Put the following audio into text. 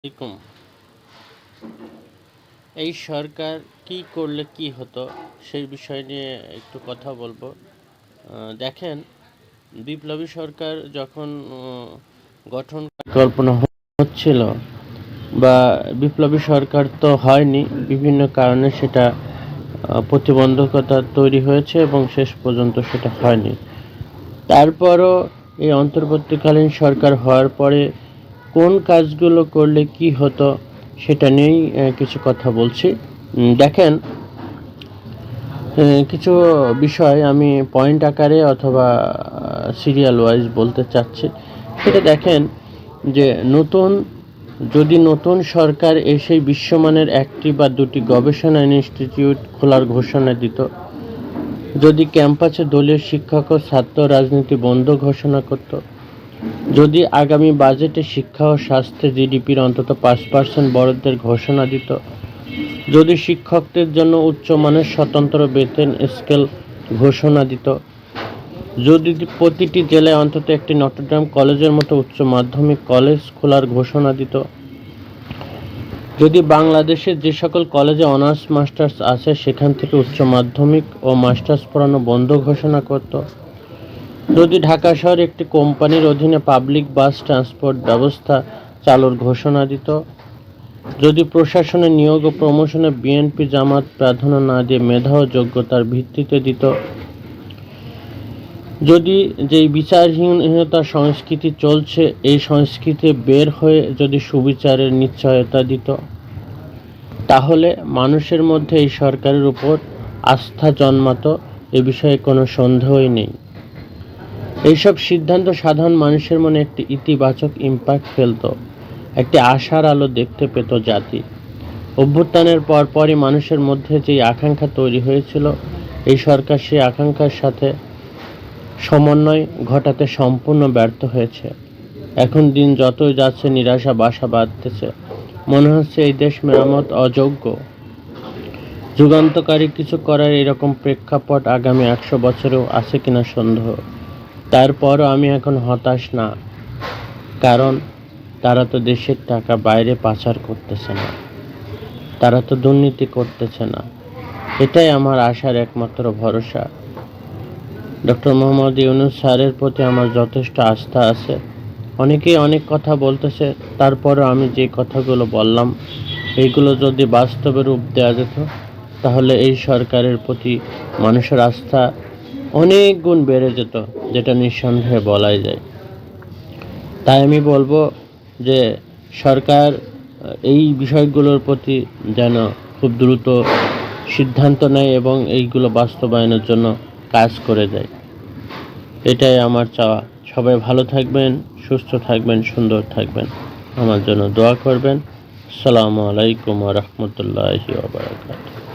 আলাইকুম। এই সরকার কি করলে কি হতো সেই বিষয় নিয়ে একটু কথা বলবো। দেখেন, বিপ্লবী সরকার যখন গঠন পরিকল্পনা হচ্ছিল বা বিপ্লবী সরকার তো হয়নি, বিভিন্ন কারণে সেটা প্রতিবন্ধকতা তৈরি হয়েছে এবং শেষ পর্যন্ত সেটা হয়নি। তারপরও এই অন্তর্বর্তীকালীন সরকার হওয়ার পরে কোন কাজগুলো করলে কি হতো সেটা নিয়েই কিছু কথা বলছি। দেখেন, কিছু বিষয় আমি পয়েন্ট আকারে অথবা সিরিয়াল ওয়াইজ বলতে চাচ্ছি। সেটা দেখেন যে নতুন সরকার এসে বিশ্বমানের একটি বা দুটি গবেষণা ইনস্টিটিউট খোলার ঘোষণা দিত, যদি ক্যাম্পাসে দলীয় শিক্ষক ও ছাত্র রাজনীতি বন্ধ ঘোষণা করত, যদি আগামী বাজেটে শিক্ষা ও স্বাস্থ্যে জিডিপির অন্তত 5% বরাদ্দের ঘোষণা দিত, যদি শিক্ষকদের জন্য উচ্চমানের স্বতন্ত্র বেতন স্কেল ঘোষণা দিত, যদি প্রতিটি জেলায় অন্তত একটি নটরডেম কলেজের মতো উচ্চ মাধ্যমিক কলেজ খোলার ঘোষণা দিত, যদি বাংলাদেশের যে সকল কলেজে অনার্স মাস্টার্স আছে সেখান থেকে উচ্চ মাধ্যমিক ও মাস্টার্স পড়ানো বন্ধ ঘোষণা করত, যদি ঢাকা শহরে একটি কোম্পানির অধীনে পাবলিক বাস ট্রান্সপোর্ট ব্যবস্থা চালুর ঘোষণা দিত, যদি প্রশাসনে নিয়োগ ও প্রমোশনে বিএনপি জামাত প্রাধান্য না দিয়ে মেধা ও যোগ্যতার ভিত্তিতে দিত, যদি যেই বিচারহীনতা সংস্কৃতি চলছে এই সংস্কৃতি বের হয়ে যদি সুবিচারের নিশ্চয়তা দিত, তাহলে মানুষের মধ্যে এই সরকারের উপর আস্থা জন্মাতো, এ বিষয়ে কোনো সন্দেহই নেই। এইসব সিদ্ধান্ত সাধারণ মানুষের মনে একটি ইতিবাচক ইম্প্যাক্ট ফেলত, একটি আশার আলো দেখতে পেত জাতি। অভ্যুত্থানের পরপরই মানুষের মধ্যে যেই আকাঙ্ক্ষা তৈরি হয়েছিল, এই সরকার সেই আকাঙ্ক্ষার সাথে সমন্বয় ঘটাতে সম্পূর্ণ ব্যর্থ হয়েছে। এখন দিন যতই যাচ্ছে নিরাশা বাসা বাঁধতেছে, মনে হচ্ছে এই দেশ মেরামত অযোগ্য। যুগান্তকারী কিছু করার এরকম প্রেক্ষাপট আগামী 100 বছরেও আছে কিনা সন্দেহ। তারপরও আমি এখন হতাশ না, কারণ তারা তো দেশের টাকা বাইরে পাচার করতেছে না, তারা তো দুর্নীতি করতেছে না। এটাই আমার আশার একমাত্র ভরসা। ডক্টর মোহাম্মদ ইউনূস স্যারের প্রতি আমার যথেষ্ট আস্থা আছে। অনেকেই অনেক কথা বলতেছে, তারপরও আমি যে কথাগুলো বললাম এইগুলো যদি বাস্তবে রূপ দেওয়া যেত, তাহলে এই সরকারের প্রতি মানুষের আস্থা অনেক গুণ বেড়ে যেত, যেটা নিঃসন্দেহে বলাই যায়। তাই আমি বলবো যে সরকার এই বিষয়গুলোর প্রতি যেন খুব দ্রুত সিদ্ধান্ত নেয় এবং এইগুলো বাস্তবায়নের জন্য কাজ করে যায়। এটাই আমার চাওয়া। সবাই ভালো থাকবেন, সুস্থ থাকবেন, সুন্দর থাকবেন। আমার জন্য দোয়া করবেন। আসসালামু আলাইকুম ওয়া রাহমাতুল্লাহি ওয়া বারাকাতুহু।